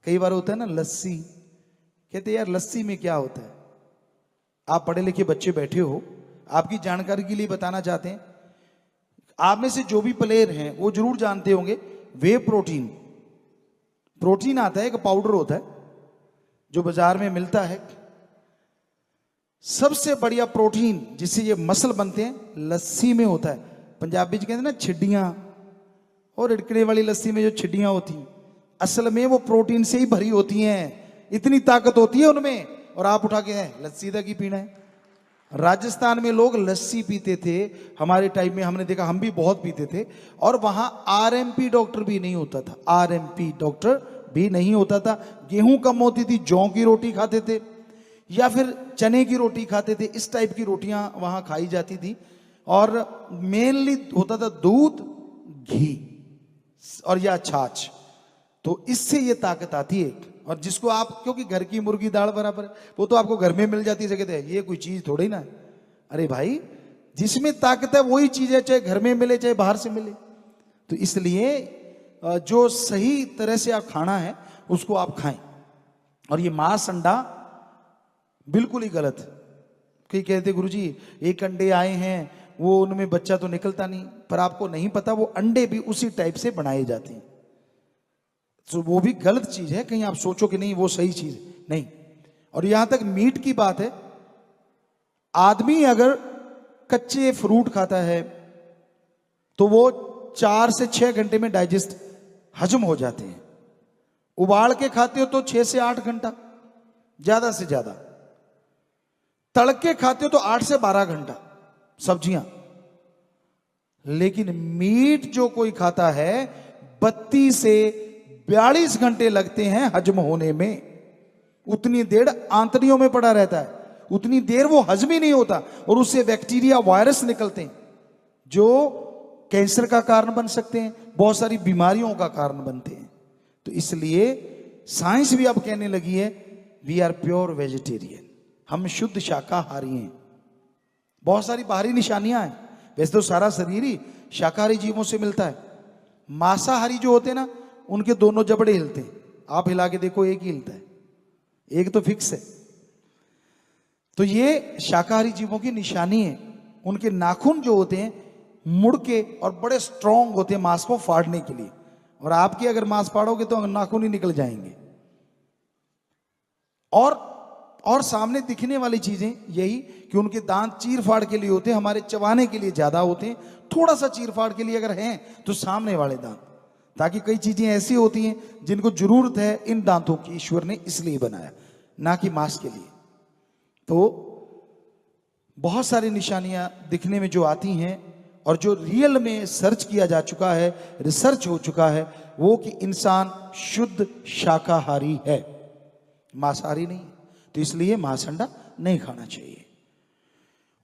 कई बार होता है ना लस्सी, कहते यार लस्सी में क्या होता है। आप पढ़े लिखे बच्चे बैठे हो, आपकी जानकारी के लिए बताना चाहते हैं। आप में से जो भी प्लेयर हैं वो जरूर जानते होंगे वे प्रोटीन। प्रोटीन आता है, एक पाउडर होता है जो बाजार में मिलता है। सबसे बढ़िया प्रोटीन जिससे ये मसल बनते हैं लस्सी में होता है। पंजाबी जी कहते हैं ना छिड्डियां, और रिड़कने वाली लस्सी में जो छिड्डियां होती हैं असल में वो प्रोटीन से ही भरी होती हैं। इतनी ताकत होती है उनमें, और आप उठा के लस्सी तक ही पीना है। राजस्थान में लोग लस्सी पीते थे, हमारे टाइम में हमने देखा, हम भी बहुत पीते थे। और वहां आरएमपी डॉक्टर भी नहीं होता था, आरएमपी डॉक्टर भी नहीं होता था। गेहूं कम होती थी, जौ की रोटी खाते थे या फिर चने की रोटी खाते थे। इस टाइप की रोटियां वहां खाई जाती थी। और मेनली होता था दूध, घी और या छाछ। तो इससे ये ताकत आती है। और जिसको आप, क्योंकि घर की मुर्गी दाल बराबर है, वो तो आपको घर में मिल जाती है, कहते हैं ये कोई चीज थोड़ी ना है। अरे भाई, जिसमें ताकत है वही चीज है, चाहे घर में मिले चाहे बाहर से मिले। तो इसलिए जो सही तरह से आप खाना है उसको आप खाएं। और ये मांस अंडा बिल्कुल ही गलत है। कई कहते गुरुजी एक अंडे आए हैं, वो उनमें बच्चा तो निकलता नहीं, पर आपको नहीं पता वो अंडे भी उसी टाइप से बनाए जाते हैं। तो वो भी गलत चीज है, कहीं आप सोचो कि नहीं वो सही चीज नहीं। और यहां तक मीट की बात है, आदमी अगर कच्चे फ्रूट खाता है तो वो 4 से 6 घंटे में डाइजेस्ट हजम हो जाते हैं। उबाल के खाते हो तो 6 से 8 घंटा ज्यादा से ज्यादा। तड़क के खाते हो तो 8 से 12 घंटा सब्जियां। लेकिन मीट जो कोई खाता है 32 से 42 घंटे लगते हैं हजम होने में। उतनी देर आंतड़ियों में पड़ा रहता है, उतनी देर वो हजम ही नहीं होता, और उससे बैक्टीरिया वायरस निकलते हैं जो कैंसर का कारण बन सकते हैं, बहुत सारी बीमारियों का कारण बनते हैं। तो इसलिए साइंस भी अब कहने लगी है वी आर प्योर वेजिटेरियन, हम शुद्ध शाकाहारी हैं। बहुत सारी बाहरी निशानियां हैं, वैसे तो सारा शरीर ही शाकाहारी जीवों से मिलता है। मांसाहारी जो होते हैं ना, उनके दोनों जबड़े हिलते हैं, आप हिला के देखो एक ही हिलता है, एक तो फिक्स है। तो ये शाकाहारी जीवों की निशानी है। उनके नाखून जो होते हैं मुड़ के और बड़े स्ट्रांग होते हैं मांस को फाड़ने के लिए, और आपकी अगर मांस फाड़ोगे तो नाखून ही निकल जाएंगे। और सामने दिखने वाली चीजें यही कि उनके दांत चीर फाड़ के लिए होते हैं, हमारे चबाने के लिए ज्यादा होते हैं। थोड़ा सा चीर फाड़ के लिए अगर हैं तो सामने वाले दांत, ताकि कई चीजें ऐसी होती हैं जिनको जरूरत है इन दांतों की, ईश्वर ने इसलिए बनाया, ना कि मांस के लिए। तो बहुत सारी निशानियां दिखने में जो आती हैं, और जो रियल में सर्च किया जा चुका है, रिसर्च हो चुका है, वो कि इंसान शुद्ध शाकाहारी है, मांसाहारी नहीं। तो इसलिए मांस अंडा नहीं खाना चाहिए।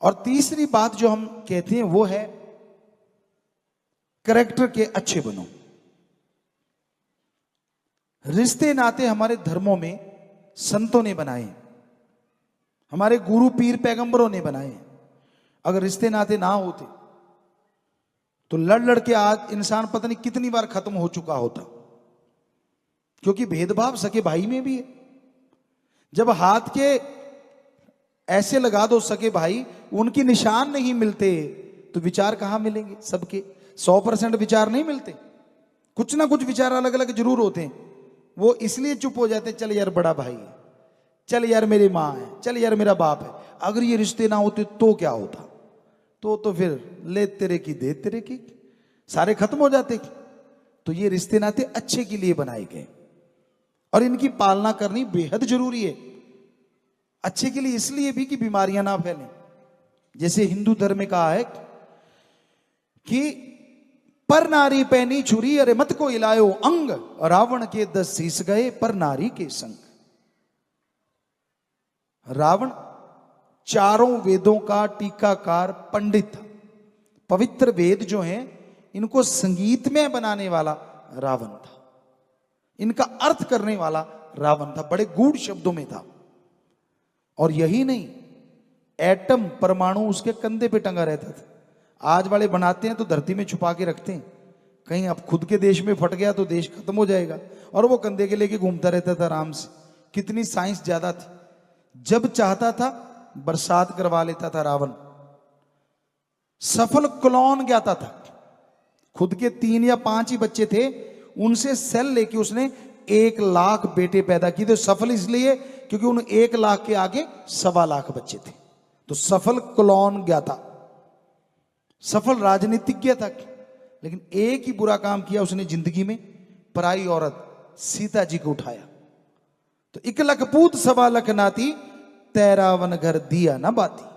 और तीसरी बात जो हम कहते हैं वो है कैरेक्टर के अच्छे बनो। रिश्ते नाते हमारे धर्मों में संतों ने बनाए, हमारे गुरु पीर पैगंबरों ने बनाए। अगर रिश्ते नाते ना होते तो लड़ लड़ के आज इंसान पता नहीं कितनी बार खत्म हो चुका होता, क्योंकि भेदभाव सके भाई में भी है। जब हाथ के ऐसे लगा दो सके भाई, उनकी निशान नहीं मिलते तो विचार कहां मिलेंगे? सबके 100% विचार नहीं मिलते, कुछ ना कुछ विचार अलग अलग जरूर होते हैं। वो इसलिए चुप हो जाते, चल यार बड़ा भाई है, चल यार मेरी माँ है, चल यार मेरा बाप है। अगर ये रिश्ते ना होते तो क्या होता? तो फिर ले तेरे की दे तेरे की, सारे खत्म हो जाते। तो ये रिश्ते नाते अच्छे के लिए बनाए गए, और इनकी पालना करनी बेहद जरूरी है। अच्छे के लिए इसलिए भी कि बीमारियां ना फैलें। जैसे हिंदू धर्म में कहा है कि पर नारी पैनी छुरी, अरे मत को इलायो अंग, रावण के 10 शीश गए पर नारी के संग। रावण चारों वेदों का टीकाकार पंडित था। पवित्र वेद जो हैं इनको संगीत में बनाने वाला रावण था, इनका अर्थ करने वाला रावण था, बड़े गूढ़ शब्दों में था। और यही नहीं, एटम परमाणु उसके कंधे पे टंगा रहता था। आज वाले बनाते हैं तो धरती में छुपा के रखते हैं, कहीं अब खुद के देश में फट गया तो देश खत्म हो जाएगा। और वो कंधे के लेके घूमता रहता था आराम से। कितनी साइंस ज्यादा थी। जब चाहता था बरसात करवा लेता था रावण। सफल क्लोन ज्ञाता था। खुद के 3 या 5 ही बच्चे थे, उनसे सेल लेके उसने 1 लाख बेटे पैदा किए थे। सफल इसलिए क्योंकि उन 1 लाख के आगे 1.25 लाख बच्चे थे। तो सफल क्लोन ज्ञाता, सफल राजनीतिज्ञ था। लेकिन एक ही बुरा काम किया उसने जिंदगी में, पराई औरत सीता जी को उठाया। तो 1 लख पूत 1.25 लख नाती, तेरा वन घर दिया ना बाती।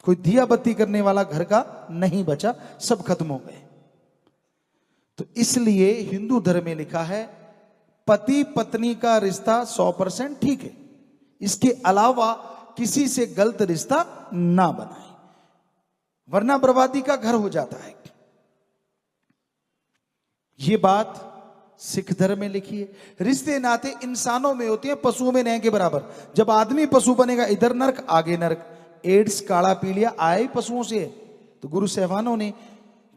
कोई दिया बत्ती करने वाला घर का नहीं बचा, सब खत्म हो गए। तो इसलिए हिंदू धर्म में लिखा है पति पत्नी का रिश्ता 100% ठीक है, इसके अलावा किसी से गलत रिश्ता ना बनाए, वरना बर्बादी का घर हो जाता है। यह बात सिख धर्म में लिखी है। रिश्ते नाते इंसानों में होते हैं, पशुओं में नहीं के बराबर। जब आदमी पशु बनेगा, इधर नरक आगे नरक। एड्स काला पीलिया आया ही पशुओं से है। तो गुरु साहबानों ने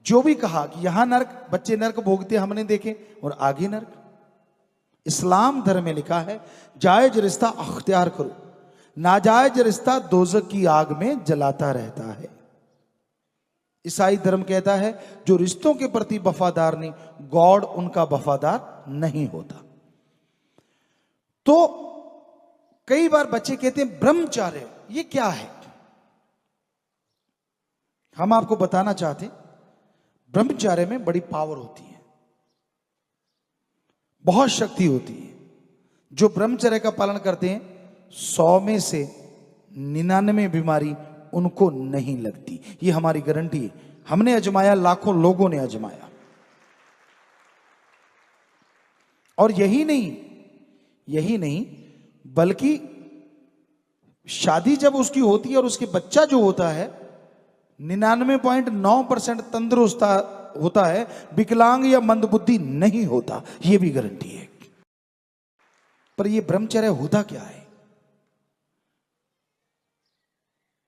जो भी कहा कि यहां नरक, बच्चे नरक भोगते हमने देखे, और आगे नरक। इस्लाम धर्म में लिखा है जायज रिश्ता अख्तियार करो, नाजायज रिश्ता दोजक की आग में जलाता रहता है। ईसाई धर्म कहता है जो रिश्तों के प्रति वफादार नहीं, गॉड उनका वफादार नहीं होता। तो कई बार बच्चे कहते हैं ब्रह्मचर्य ये क्या है। हम आपको बताना चाहते हैं ब्रह्मचर्य में बड़ी पावर होती है, बहुत शक्ति होती है। जो ब्रह्मचर्य का पालन करते हैं 100 में से 99 बीमारी उनको नहीं लगती। ये हमारी गारंटी है। हमने अजमाया, लाखों लोगों ने अजमाया। और यही नहीं बल्कि शादी जब उसकी होती है और उसके बच्चा जो होता है 99.9% तंदुरुस्त होता है, विकलांग या मंदबुद्धि नहीं होता। यह भी गारंटी है। पर यह ब्रह्मचर्य होता क्या है।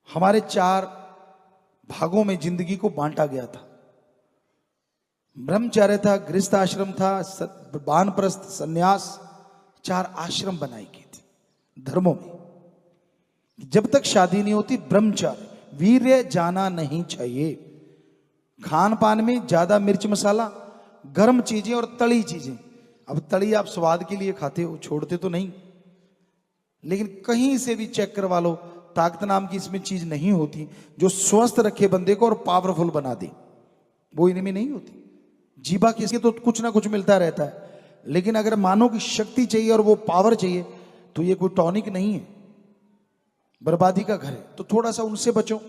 हमारे 4 भागों में जिंदगी को बांटा गया था। ब्रह्मचर्य था, गृहस्थ आश्रम था, वानप्रस्थ, सन्यास, 4 आश्रम बनाए गए थे धर्मों में। जब तक शादी नहीं होती ब्रह्मचर्य, वीर्य जाना नहीं चाहिए। खान पान में ज्यादा मिर्च मसाला, गर्म चीजें और तली चीजें। अब तली आप स्वाद के लिए खाते हो, छोड़ते तो नहीं, लेकिन कहीं से भी चेक करवा लो, ताकत नाम की इसमें चीज नहीं होती जो स्वस्थ रखे बंदे को और पावरफुल बना दे। वो इनमें नहीं होती। जीभा किसके तो कुछ ना कुछ मिलता रहता है, लेकिन अगर मानो की शक्ति चाहिए और वो पावर चाहिए तो ये कोई टॉनिक नहीं है, बर्बादी का घर है। तो थोड़ा सा उनसे बचो।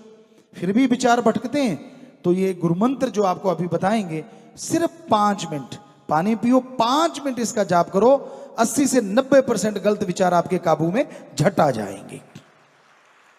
फिर भी विचार भटकते हैं तो ये गुरुमंत्र जो आपको अभी बताएंगे, सिर्फ 5 मिनट पानी पियो, 5 मिनट इसका जाप करो, 80 से 90% गलत विचार आपके काबू में झट आ जाएंगे।